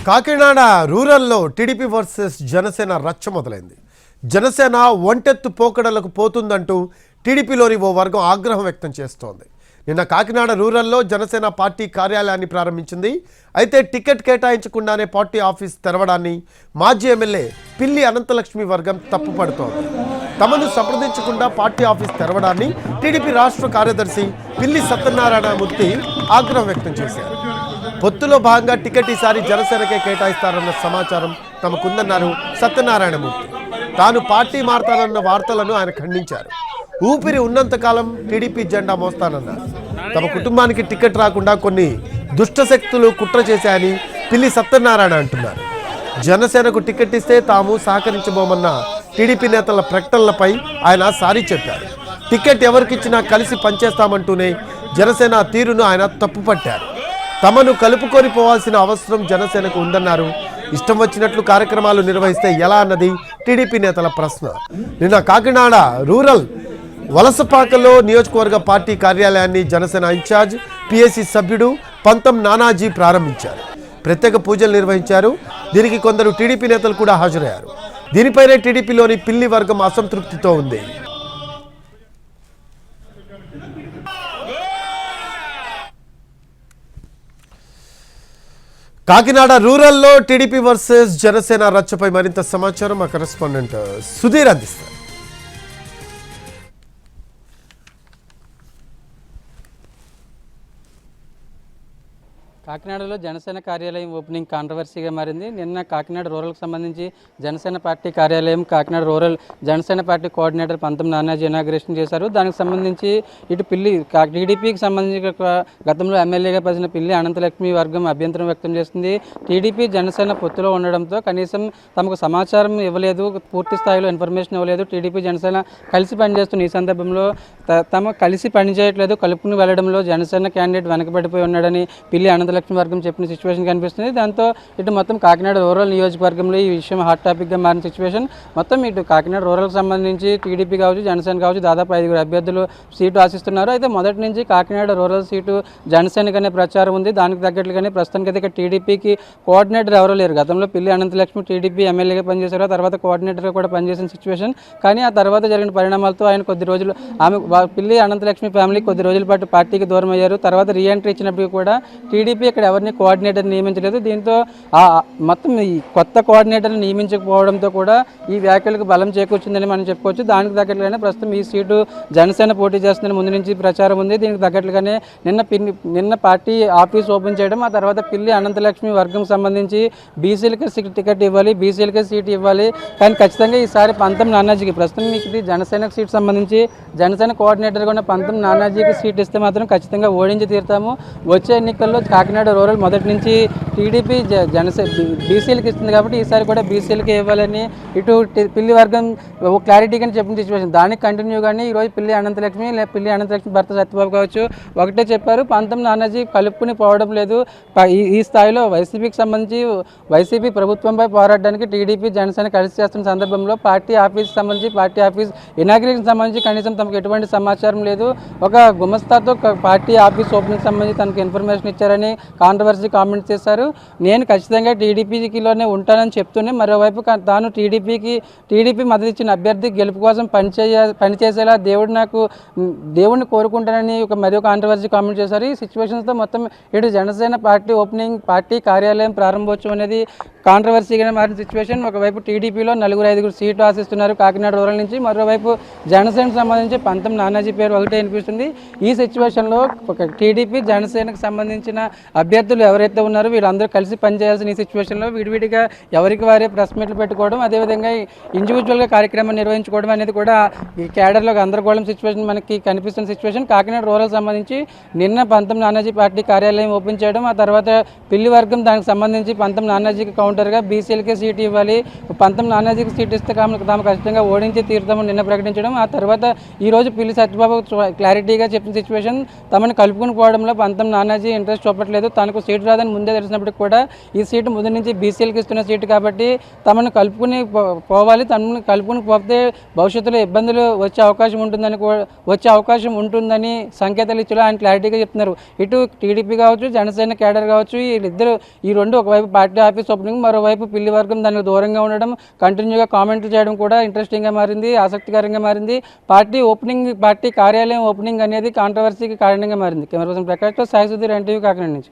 కాకినాడ రూరల్లో TDP versus Janasena రచ్చ మొదలైంది. జనసేన ఒంటెత్తు పోకడలకు పోతుందంటూ టీడీపీలోని ఓ వర్గం ఆగ్రహం వ్యక్తం చేస్తోంది. నిన్న కాకినాడ రూరల్లో జనసేన పార్టీ కార్యాలయాన్ని ప్రారంభించింది. అయితే టికెట్ కేటాయించకుండానే పార్టీ ఆఫీస్ తెరవడాన్ని మాజీ ఎమ్మెల్యే పిల్లి అనంతలక్ష్మి వర్గం తప్పుపడుతోంది. తమను సంప్రదించకుండా పార్టీ ఆఫీస్ తెరవడాన్ని టీడీపీ రాష్ట్ర కార్యదర్శి పిల్లి సత్యనారాయణమూర్తి ఆగ్రహం వ్యక్తం చేశారు. పొత్తులో భాగంగా టికెట్ ఈసారి జనసేనకే కేటాయిస్తారన్న సమాచారం తమకుందన్నారు సత్యనారాయణమూర్తి. తాను పార్టీ మారతానన్న వార్తలను ఆయన ఖండించారు. ఊపిరి ఉన్నంతకాలం టీడీపీ జెండా మోస్తానన్నారు. తమ కుటుంబానికి టికెట్ రాకుండా కొన్ని దుష్టశక్తులు కుట్ర చేశాయని పిల్లి సత్యనారాయణ అంటున్నారు. జనసేనకు టికెట్ ఇస్తే తాము సహకరించబోమన్న టీడీపీ నేతల ప్రకటనలపై ఆయన సారీ చెప్పారు. టికెట్ ఎవరికిచ్చినా కలిసి పనిచేస్తామంటూనే జనసేన తీరును ఆయన తప్పుపట్టారు. తమను కలుపుకొని పోవాల్సిన అవసరం జనసేనకు ఉందన్నారు. ఇష్టం వచ్చినట్లు కార్యక్రమాలు నిర్వహిస్తే ఎలా అన్నది టీడీపీ నేతల ప్రశ్న. నిన్న కాకినాడ రూరల్ వలసపాకలో నియోజకవర్గ పార్టీ కార్యాలయాన్ని జనసేన ఇన్ఛార్జ్ పిఎస్సి సభ్యుడు పంతం నానాజీ ప్రారంభించారు. ప్రత్యేక పూజలు నిర్వహించారు. దీనికి కొందరు టీడీపీ నేతలు కూడా హాజరయ్యారు. దీనిపైనే టీడీపీలోని పిల్లి వర్గం అసంతృప్తితో ఉంది. కాకినాడ రూరల్లో టీడీపీ వర్సెస్ జనసేన రచ్చపై మరింత సమాచారం మా కరెస్పాండెంట్ సుధీర్ అందిస్తారు. కాకినాడలో జనసేన కార్యాలయం ఓపెనింగ్ కాంట్రవర్సీగా మారింది. నిన్న కాకినాడ రూరల్కి సంబంధించి జనసేన పార్టీ కార్యాలయం Kakinada rural Janasena party coordinator పంతం నానాజీ ఇనాగ్రేషన్ చేశారు. దానికి సంబంధించి ఇటు పిల్లి టీడీపీకి సంబంధించి గతంలో ఎమ్మెల్యేగా పనిచిన పిల్లి అనంతలక్ష్మి వర్గం అభ్యంతరం వ్యక్తం చేస్తుంది. టీడీపీ జనసేన పొత్తులో ఉండడంతో కనీసం తమకు సమాచారం ఇవ్వలేదు, పూర్తి స్థాయిలో ఇన్ఫర్మేషన్ ఇవ్వలేదు. టీడీపీ జనసేన కలిసి పనిచేస్తున్న ఈ సందర్భంలో తమ కలిసి పనిచేయట్లేదు, కలుపుకుని వెళ్లడంలో జనసేన క్యాండిడేట్ వెనకబడిపోయి ఉన్నాడని పిల్లి అనంతలక్ష్మి వర్గం చెప్పిన సిచ్యువేషన్ కనిపిస్తుంది. దాంతో ఇటు మొత్తం కాకినాడ రూరల్ నియోజకవర్గంలో ఈ విషయం హాట్ టాపిక్గా మారిన సిచ్యువేషన్. మొత్తం ఇటు కాకినాడ రూరల్కి సంబంధించి టీడీపీ కావచ్చు, జనసేన కావచ్చు దాదాపు 5 అభ్యర్థులు సీటు ఆశిస్తున్నారు. అయితే మొదటి నుంచి కాకినాడ రూరల్ సీటు జనసేనకనే ప్రచారం ఉంది. దానికి తగ్గట్లుగానే ప్రస్తుతానికి అయితే టీడీపీకి కోఆర్డినేటర్ ఎవరూ లేరు. గతంలో పిల్లి అనంతలక్ష్మి టీడీపీ ఎమ్మెల్యేగా పనిచేశారు, తర్వాత కోఆర్డినేటర్గా కూడా పనిచేసిన సిచ్యువేషన్. కానీ ఆ తర్వాత జరిగిన పరిణామాలతో ఆయన కొద్ది రోజులు పిల్లి అనంతలక్ష్మి ఫ్యామిలీ కొద్ది రోజుల పాటు పార్టీకి దూరం అయ్యారు. తర్వాత రీఎంట్రీ ఇచ్చినప్పటికీ కూడా టీడీపీ ఇక్కడ ఎవరిని కోఆర్డినేటర్ నియమించలేదు. దీంతో మొత్తం ఈ కొత్త కోఆర్డినేటర్ని నియమించకపోవడంతో కూడా ఈ వ్యాఖ్యలకు బలం చేకూర్చిందని మనం చెప్పుకోవచ్చు. దానికి తగ్గట్లుగానే ప్రస్తుతం ఈ సీటు జనసేన పోటీ చేస్తుందని ముందు నుంచి ప్రచారం ఉంది. దీనికి తగ్గట్లుగానే నిన్న పార్టీ ఆఫీస్ ఓపెన్ చేయడం, ఆ తర్వాత పిల్లి అనంతలక్ష్మి వర్గం సంబంధించి బీసీలకి టికెట్ ఇవ్వాలి, బీసీలకి సీట్ ఇవ్వాలి. కానీ ఖచ్చితంగా ఈసారి పంతం నానాజీకి ప్రస్తుతం మీకు ఇది జనసేన సీట్ సంబంధించి జనసేన కోఆర్డినేటర్గా ఉన్న పంతం నానాజీకి సీట్ ఇస్తే మాత్రం ఖచ్చితంగా ఓడించి తీరుతాము. వచ్చే ఎన్నికల్లో కాకినాడ రూరల్ మొదటి నుంచి టీడీపీ బీసీలకు ఇస్తుంది కాబట్టి ఈసారి కూడా బీసీలకి ఇవ్వాలని ఇటు పిల్లి వర్గం క్లారిటీగా చెప్పిన సిచ్యువేషన్. దానికి కంటిన్యూగానే ఈరోజు పిల్లి అనంతలక్ష్మి భర్త సత్యబాబు కావచ్చు ఒకటే చెప్పారు, పంతం నానాజీ కలుపుకుని పోవడం లేదు. ఈ స్థాయిలో వైసీపీకి సంబంధించి వైసీపీ ప్రభుత్వంపై పోరాడడానికి టీడీపీ జనసేన కలిసి చేస్తున్న సందర్భంలో పార్టీ ఆఫీస్ సంబంధించి పార్టీ ఆఫీస్ ఇనాగ్రేషన్ సంబంధించి కనీసం తమకు ఎటువంటి సమాచారం లేదు. ఒక గుమస్తాతో పార్టీ ఆఫీస్ ఓపెనింగ్ సంబంధించి తనకు ఇన్ఫర్మేషన్ ఇచ్చారని కాంట్రవర్సీ కామెంట్ చేశారు. నేను ఖచ్చితంగా టీడీపీలోనే ఉంటానని చెప్తూనే మరోవైపు తాను టీడీపీ మద్దతు ఇచ్చిన అభ్యర్థి గెలుపు కోసం పనిచేసేలా దేవుడిని కోరుకుంటానని మరో కాంట్రవర్సీ కామెంట్ చేశారు. ఈ సిచ్యువేషన్స్తో మొత్తం ఇటు జనసేన పార్టీ ఓపెనింగ్ పార్టీ కార్యాలయం ప్రారంభోత్సవం అనేది కాంట్రవర్సీగానే మారిన సిచ్యువేషన్. ఒకవైపు టీడీపీలో 4-5 సీట్లు ఆశిస్తున్నారు కాకినాడ రూరల్ నుంచి, మరోవైపు జనసేనకు సంబంధించి పంతం నానాజీ పేరు ఒకటే వినిపిస్తుంది. ఈ సిచ్యువేషన్లో టీడీపీ జనసేనకు సంబంధించిన అభ్యర్థులు ఎవరైతే ఉన్నారో వీళ్ళందరూ కలిసి పనిచేయాల్సిన ఈ సిచ్యువేషన్లో విడివిడిగా ఎవరికి వారే ప్రెస్ మీట్లు పెట్టుకోవడం, అదేవిధంగా ఇండివిజువల్గా కార్యక్రమం నిర్వహించుకోవడం అనేది కూడా ఈ క్యాడర్లో గందరగోళం సిచ్యువేషన్ మనకి కనిపిస్తున్న సిచ్యువేషన్. కాకినాడ రూరల్ సంబంధించి నిన్న పంతం నానాజీ పార్టీ కార్యాలయం ఓపెన్ చేయడం, ఆ తర్వాత పిల్లి వర్గం దానికి సంబంధించి పంతం నానాజీకి కౌంటర్గా బీసీలకే సీటు ఇవ్వాలి, పంతం నానాజీకి సీటు ఇస్తే తాము ఖచ్చితంగా ఓడించి తీరుతామని నిన్న ప్రకటించడం, ఆ తర్వాత ఈరోజు పిల్లి సత్యబాబు క్లారిటీగా చెప్పిన సిచ్యువేషన్ తమను కలుపుకుని పోవడంలో పంతం నానాజీ ఇంట్రెస్ట్ చూపట్లేదు. లేదు. తనకు సీటు రాదని ముందే తెలిసినప్పటికి కూడా ఈ సీటు ముందు నుంచి బీసీలకు ఇస్తున్న సీటు కాబట్టి తమను కలుపుకుని పోవాలి, తమను కలుపుకుని పోతే భవిష్యత్తులో ఇబ్బందులు వచ్చే అవకాశం ఉంటుందని సంకేతాలు ఇచ్చేలా ఆయన క్లారిటీగా చెప్తున్నారు. ఇటు టీడీపీ కావచ్చు, జనసేన కేడర్ కావచ్చు, వీళ్ళిద్దరు ఈ రెండు ఒకవైపు పార్టీ ఆఫీస్ ఓపెనింగ్, మరోవైపు పిల్లి వర్గం దానికి దూరంగా ఉండడం, కంటిన్యూగా కామెంట్లు చేయడం కూడా ఇంట్రెస్టింగ్గా మారింది, ఆసక్తికరంగా మారింది. పార్టీ కార్యాలయం ఓపెనింగ్ అనేది కాంట్రవర్సీకి కారణంగా మారింది. కెమెరా పర్సన్ ప్రకాష్తో సాయి సుధీర్, ఎన్టీవీ కాకినాడ నుంచి.